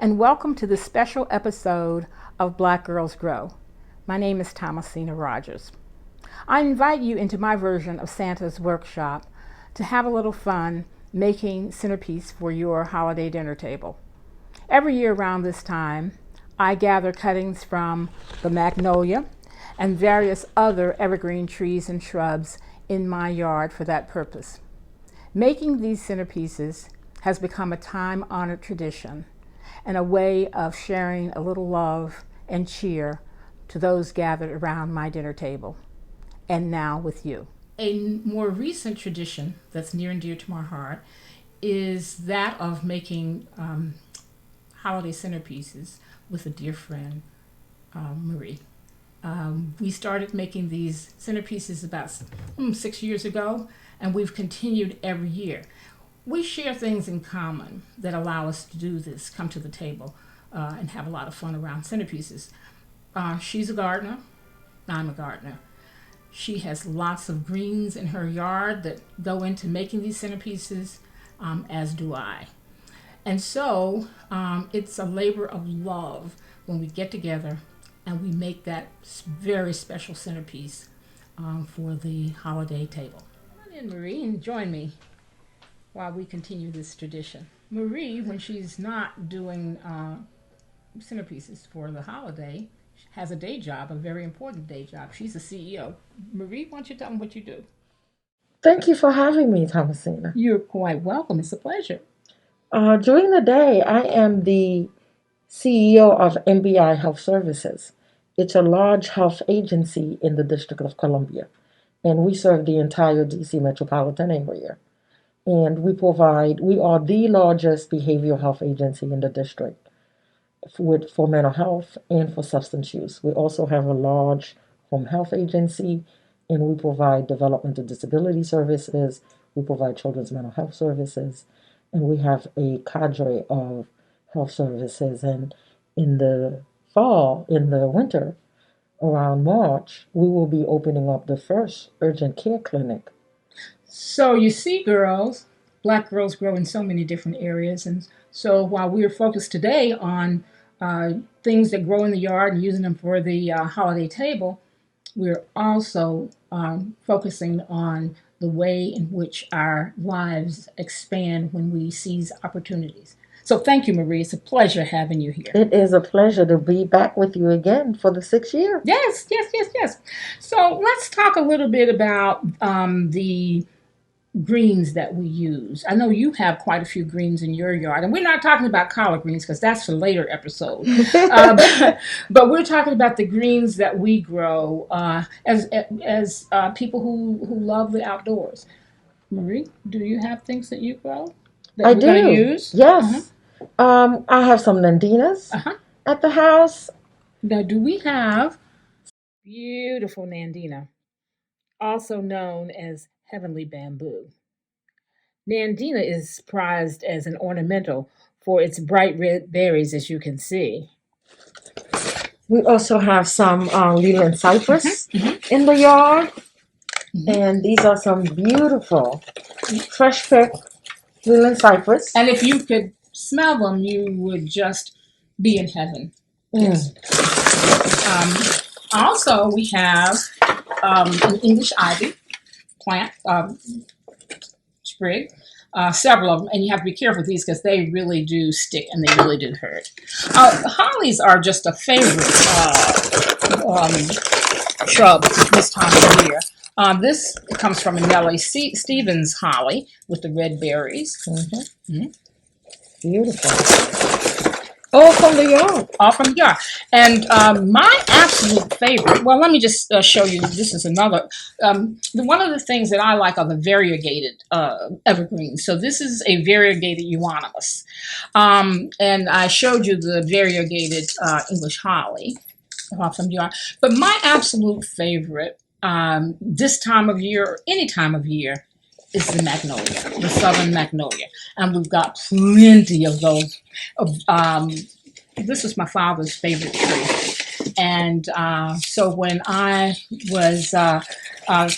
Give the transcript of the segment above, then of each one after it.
and welcome to this special episode of Black Girls Grow. My name is Thomasina Rogers. I invite you into my version of Santa's workshop to have a little fun making centerpiece for your holiday dinner table. Every year around this time, I gather cuttings from the magnolia and various other evergreen trees and shrubs in my yard for that purpose. Making these centerpieces has become a time-honored tradition and a way of sharing a little love and cheer to those gathered around my dinner table, and now with you. A more recent tradition that's near and dear to my heart is that of making holiday centerpieces with a dear friend, Marie. We started making these centerpieces about 6 years ago, and we've continued every year. We share things in common that allow us to do this, come to the table, and have a lot of fun around centerpieces. She's a gardener. I'm a gardener. She has lots of greens in her yard that go into making these centerpieces, as do I. And so it's a labor of love when we get together and we make that very special centerpiece for the holiday table. Come on in, Marie, and join me while we continue this tradition. Marie, when she's not doing centerpieces for the holiday, has a day job, a very important day job. She's a CEO. Marie, why don't you tell them what you do? Thank you for having me, Thomasina. You're quite welcome. It's a pleasure. During the day, I am the CEO of MBI Health Services. It's a large health agency in the District of Columbia, and we serve the entire DC metropolitan area. And we are the largest behavioral health agency in the district for mental health and for substance use. We also have a large home health agency, and we provide developmental disability services. We provide children's mental health services, and we have a cadre of health services. And in the winter, around March, we will be opening up the first urgent care clinic. So you see, girls, Black girls grow in so many different areas. And so while we are focused today on things that grow in the yard and using them for the holiday table, we're also focusing on the way in which our lives expand when we seize opportunities. So thank you, Marie. It's a pleasure having you here. It is a pleasure to be back with you again for the 6th year. Yes. So let's talk a little bit about the greens that we use. I know you have quite a few greens in your yard, and we're not talking about collard greens because that's for later episodes. But we're talking about the greens that we grow as people who love the outdoors. Marie, do you have things that you grow that I we're going to do. use? Yes. I have some nandinas at the house. Now, do we have beautiful nandina, also known as heavenly bamboo? Nandina is prized as an ornamental for its bright red berries, as you can see. We also have some Leland cypress in the yard. And these are some beautiful, fresh picked Leland cypress. And if you could smell them, you would just be in heaven. Yes. Also, we have an English ivy plant, sprig, several of them, and you have to be careful with these because they really do stick and they really do hurt. Hollies are just a favorite shrub this time of year. This comes from a Nellie Stevens holly with the red berries. Beautiful. All from the yard. All from the yard. And my absolute favorite, well, let me just show you. This is another. One of the things that I like are the variegated evergreens. So this is a variegated euonymus. And I showed you the variegated English holly from the yard. But my absolute favorite this time of year, or any time of year, is the magnolia, the southern magnolia. And we've got plenty of those. This is my father's favorite tree. And so when I was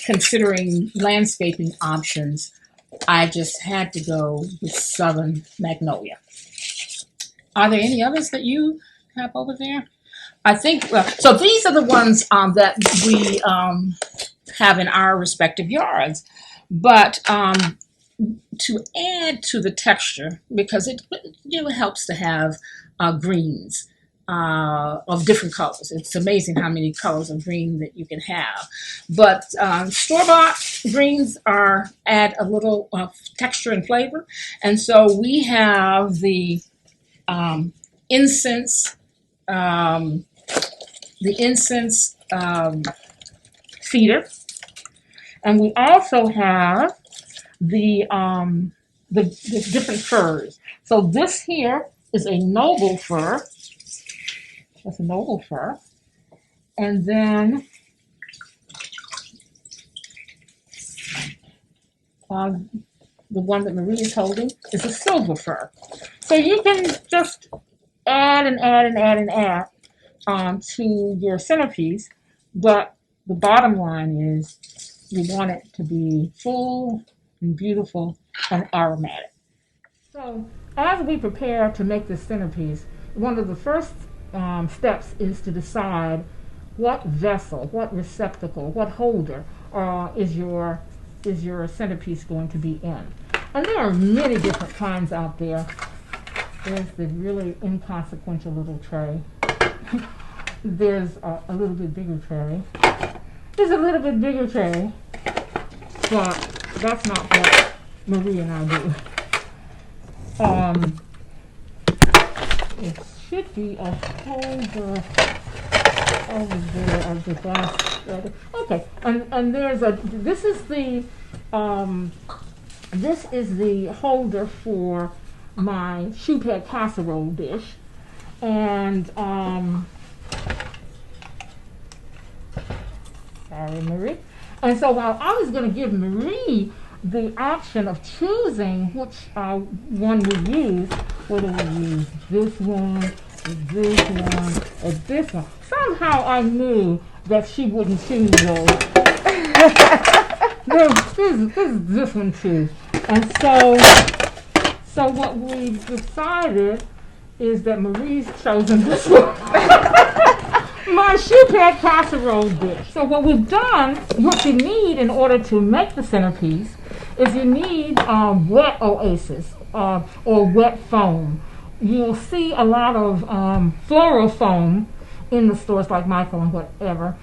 considering landscaping options, I just had to go with southern magnolia. Are there any others that you have over there? I think, so these are the ones that we have in our respective yards. But to add to the texture, because it helps to have greens of different colors. It's amazing how many colors of green that you can have. But store-bought greens add a little texture and flavor. And so we have the incense, um, cedar, and we also have the different furs. So this here is a noble fir. That's a noble fir, and then the one that Marie is holding is a silver fir. So you can just add and add and add and add to your centerpiece, but the bottom line is you want it to be full and beautiful and aromatic. So as we prepare to make this centerpiece, one of the first steps is to decide what vessel, what receptacle, what holder is your centerpiece going to be in. And there are many different kinds out there. There's the really inconsequential little tray. There's a little bit bigger tray. There's a little bit bigger tray, but that's not what Marie and I do. It should be a holder over there of the glass. Okay, and there's this is the holder for my shoe peg casserole dish, and sorry, Marie. And so while I was going to give Marie the option of choosing which one we use, whether we use this one, or this one, or this one, somehow I knew that she wouldn't choose those. this one too. And so what we decided is that Marie's chosen this one. My shoe peg casserole dish. So what we've done, what you need in order to make the centerpiece is you need wet oasis or wet foam. You'll see a lot of floral foam in the stores like Michael and whatever,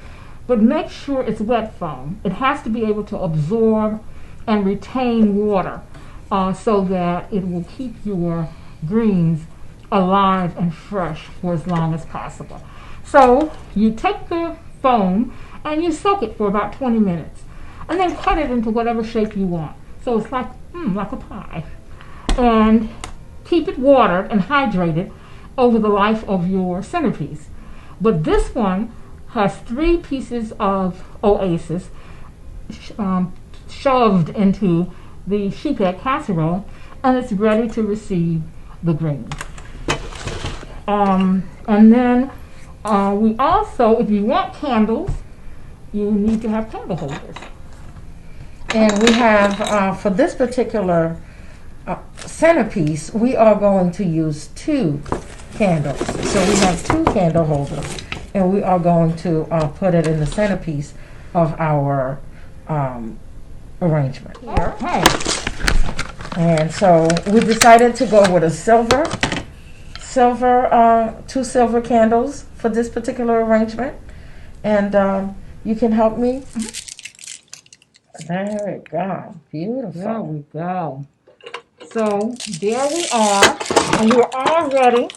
but make sure it's wet foam. It has to be able to absorb and retain water so that it will keep your greens alive and fresh for as long as possible. So you take the foam and you soak it for about 20 minutes and then cut it into whatever shape you want. So it's like a pie. And keep it watered and hydrated over the life of your centerpiece. But this one has 3 pieces of oasis shoved into the shoe peg casserole, and it's ready to receive the greens. And then we also, if you want candles, you need to have candle holders. And we have, for this particular centerpiece, we are going to use 2 candles. So we have 2 candle holders, and we are going to put it in the centerpiece of our arrangement here. Okay. And so we decided to go with a silver, 2 silver candles for this particular arrangement. And you can help me. There we go. Beautiful. There we go. So there we are, and we're all ready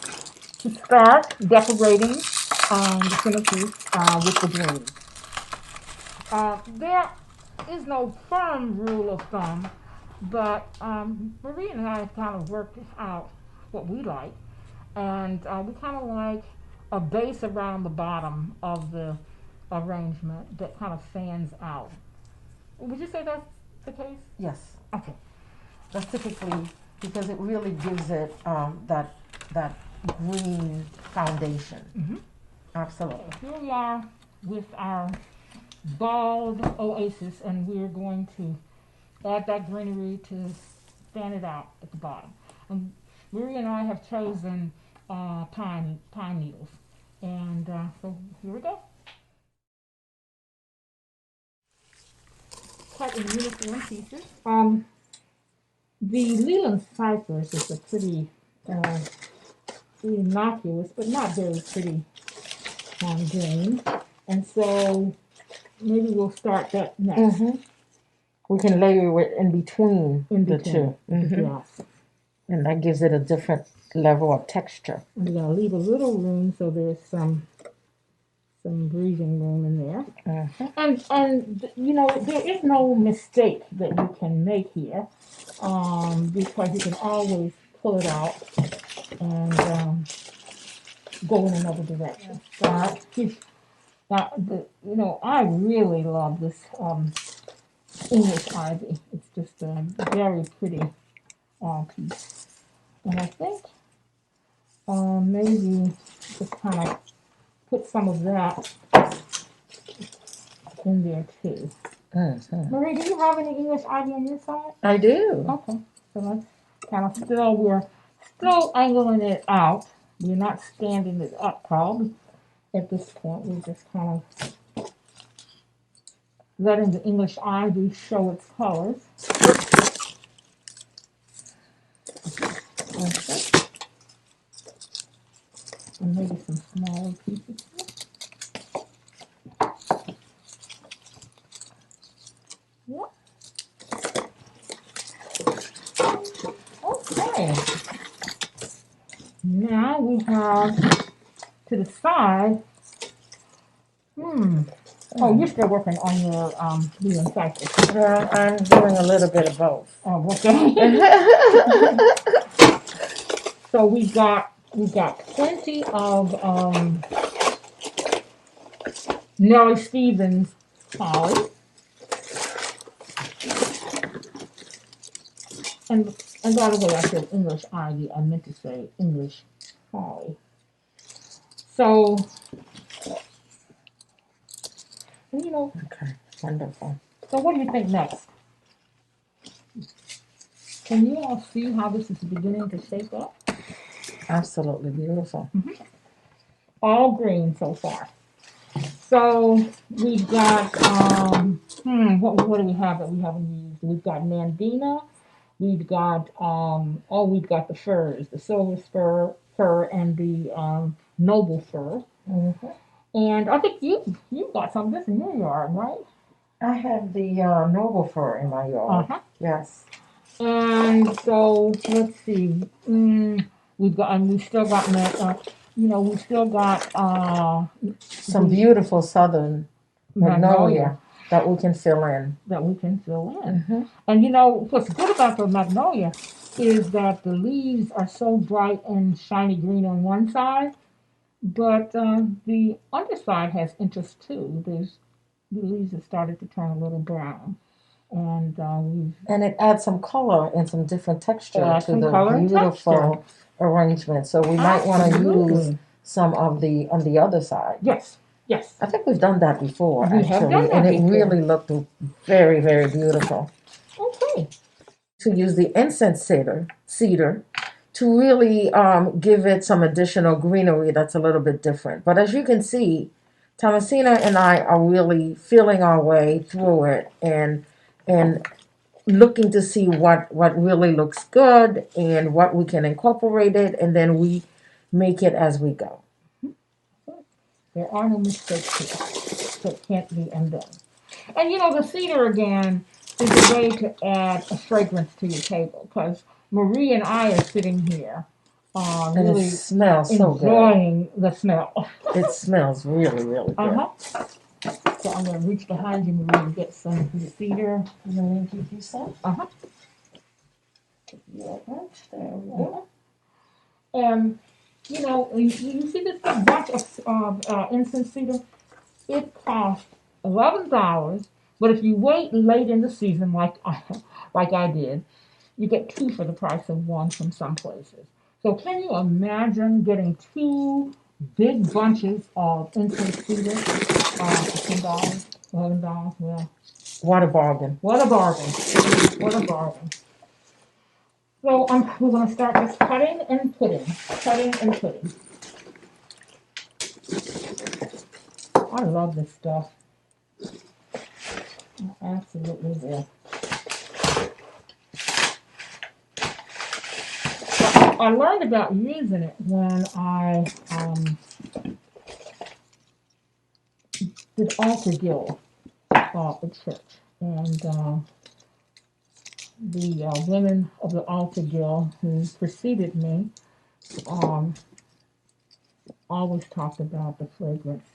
to start decorating the centerpiece with the greens. There is no firm rule of thumb, but Marie and I have kind of worked out what we like, and we kind of like a base around the bottom of the arrangement that kind of fans out. Would you say that's the case? Yes. Okay. That's typically because it really gives it that green foundation. Mm-hmm. Absolutely. Here we are with our bald oasis, and we're going to add that greenery to fan it out at the bottom. And Marie and I have chosen pine needles. And so here we go. Cut in uniform pieces. The Leland cypress is a pretty innocuous, but not very pretty green. And so maybe we'll start that next. Mm-hmm. We can layer it in between, the two. Mm-hmm. Yes. And that gives it a different level of texture. And we're going to leave a little room so there's some breathing room in there. Mm-hmm. And you know, there is no mistake that you can make here, because you can always pull it out and go in another direction. I really love this English ivy. It's just a very pretty piece. And I think maybe just kind of put some of that in there too. Mm-hmm. Marie, do you have any English ivy on your side? I do. Okay. So let's kind of we're still angling it out. We're not standing it up probably at this point. We're just kind of letting the English ivy show its colors. Okay. And maybe some smaller pieces. Yep. Okay. Now we have to the side. Oh, you're still working on your Leland cypress. Well, I'm doing a little bit of both. Oh, okay. So we got plenty of Nellie Stevens holly. And by the way, I said English ivy. I meant to say English holly. So, you know. Okay, wonderful. So what do you think next? Can you all see how this is beginning to shape up? Absolutely beautiful. Mm-hmm. All green so far. So we've got what do we have that we haven't used? We've got Nandina. We've got we've got the firs, the silver fir and the noble fir. Mm-hmm. And I think you got some of this in your yard, right? I have the noble fir in my yard. Uh-huh. Yes. And so let's see. We've still got some beautiful southern magnolia that we can fill in. Mm-hmm. And what's good about the magnolia is that the leaves are so bright and shiny green on one side, but the underside has interest too. The leaves have started to turn a little brown. And it adds some color and some different texture to the beautiful arrangement. So we might want to use some of the on the other side. Yes. I think we've done that before, we actually, have done that it really looked very, very beautiful. Okay. To use the incense cedar to really give it some additional greenery that's a little bit different. But as you can see, Thomasina and I are really feeling our way through it and looking to see what really looks good and what we can incorporate it, and then we make it as we go. There are no mistakes here that can't be undone. And the cedar again is a way to add a fragrance to your table, because Marie and I are sitting here and really it smells so good. Enjoying the smell. It smells really, really good. Uh-huh. So I'm going to reach behind you, Marie, and get some of the cedar. You want to give you some? Uh-huh. Yeah, there we go. And, you see this bunch of incense cedar? It costs $11, but if you wait late in the season, like I did, you get 2 for the price of 1 from some places. So can you imagine getting 2 big bunches of incense cedar for $10, $11? Well, what a bargain! What a bargain! What a bargain! So we're going to start just cutting and putting, cutting and putting. I love this stuff. I absolutely do. I learned about using it when I did altar guild at church, and the women of the altar guild who preceded me always talked about the fragrance.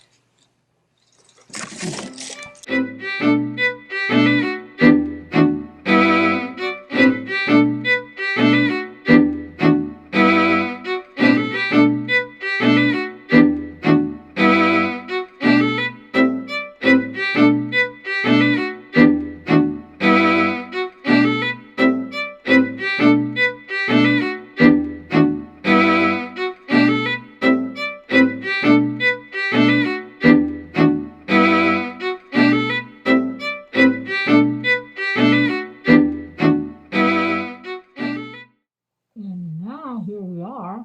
And now here we are,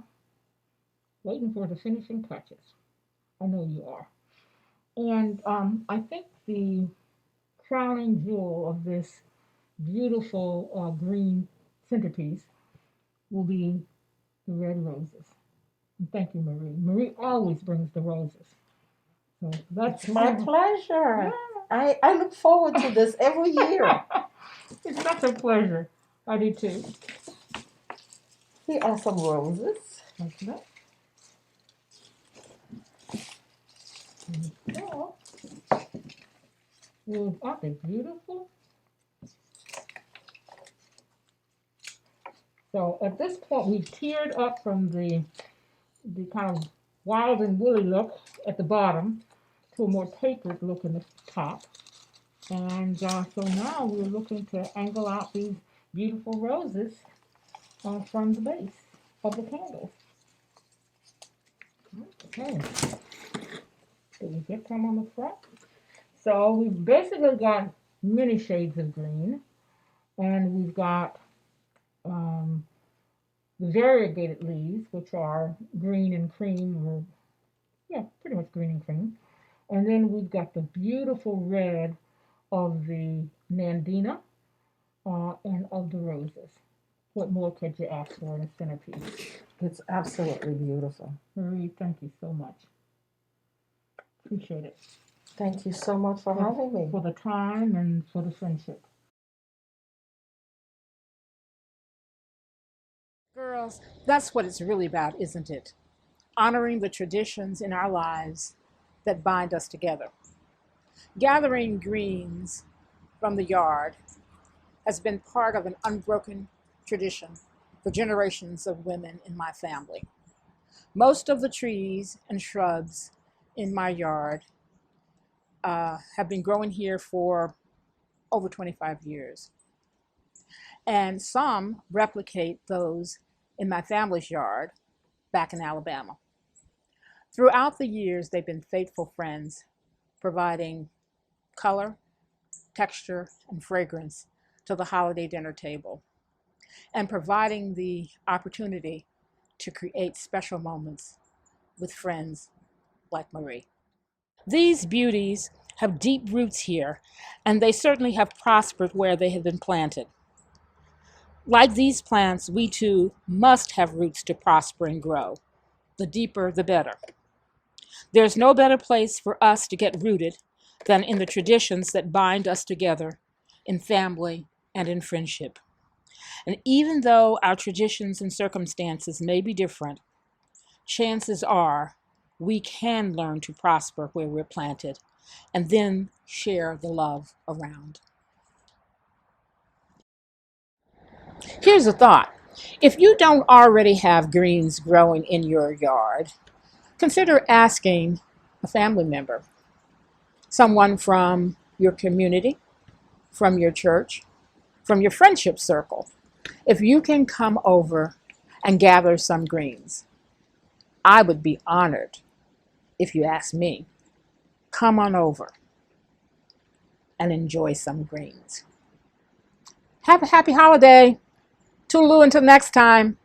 waiting for the finishing touches. I know you are. And I think the crowning jewel of this beautiful green centerpiece will be the red roses. And thank you, Marie. Marie always brings the roses. So that's It's my pleasure. I look forward to this every year. It's such a pleasure. I do too. Here are some roses. Like that. So, aren't they beautiful? So at this point, we've tiered up from the kind of wild and woolly look at the bottom to a more tapered look in the top. And so now we're looking to angle out these beautiful roses from the base of the candles. Okay. So we get some on the front. So we've basically got many shades of green. And we've got the variegated leaves, which are green and cream, or yeah, pretty much green and cream. And then we've got the beautiful red of the Nandina and of the roses. What more could you ask for in a centerpiece? It's absolutely beautiful. Marie, thank you so much. Appreciate it. Thank you so much for having me. For the time and for the friendship. Girls, that's what it's really about, isn't it? Honoring the traditions in our lives that bind us together. Gathering greens from the yard has been part of an unbroken tradition for generations of women in my family. Most of the trees and shrubs in my yard have been growing here for over 25 years. And some replicate those in my family's yard back in Alabama. Throughout the years, they've been faithful friends, providing color, texture, and fragrance to the holiday dinner table, and providing the opportunity to create special moments with friends like Marie. These beauties have deep roots here, and they certainly have prospered where they have been planted. Like these plants, we too must have roots to prosper and grow. The deeper, the better. There's no better place for us to get rooted than in the traditions that bind us together in family and in friendship. And even though our traditions and circumstances may be different, chances are we can learn to prosper where we're planted and then share the love around. Here's a thought. If you don't already have greens growing in your yard, consider asking a family member, someone from your community, from your church, from your friendship circle, if you can come over and gather some greens. I would be honored if you asked me. Come on over and enjoy some greens. Have a happy holiday. Tulu until next time.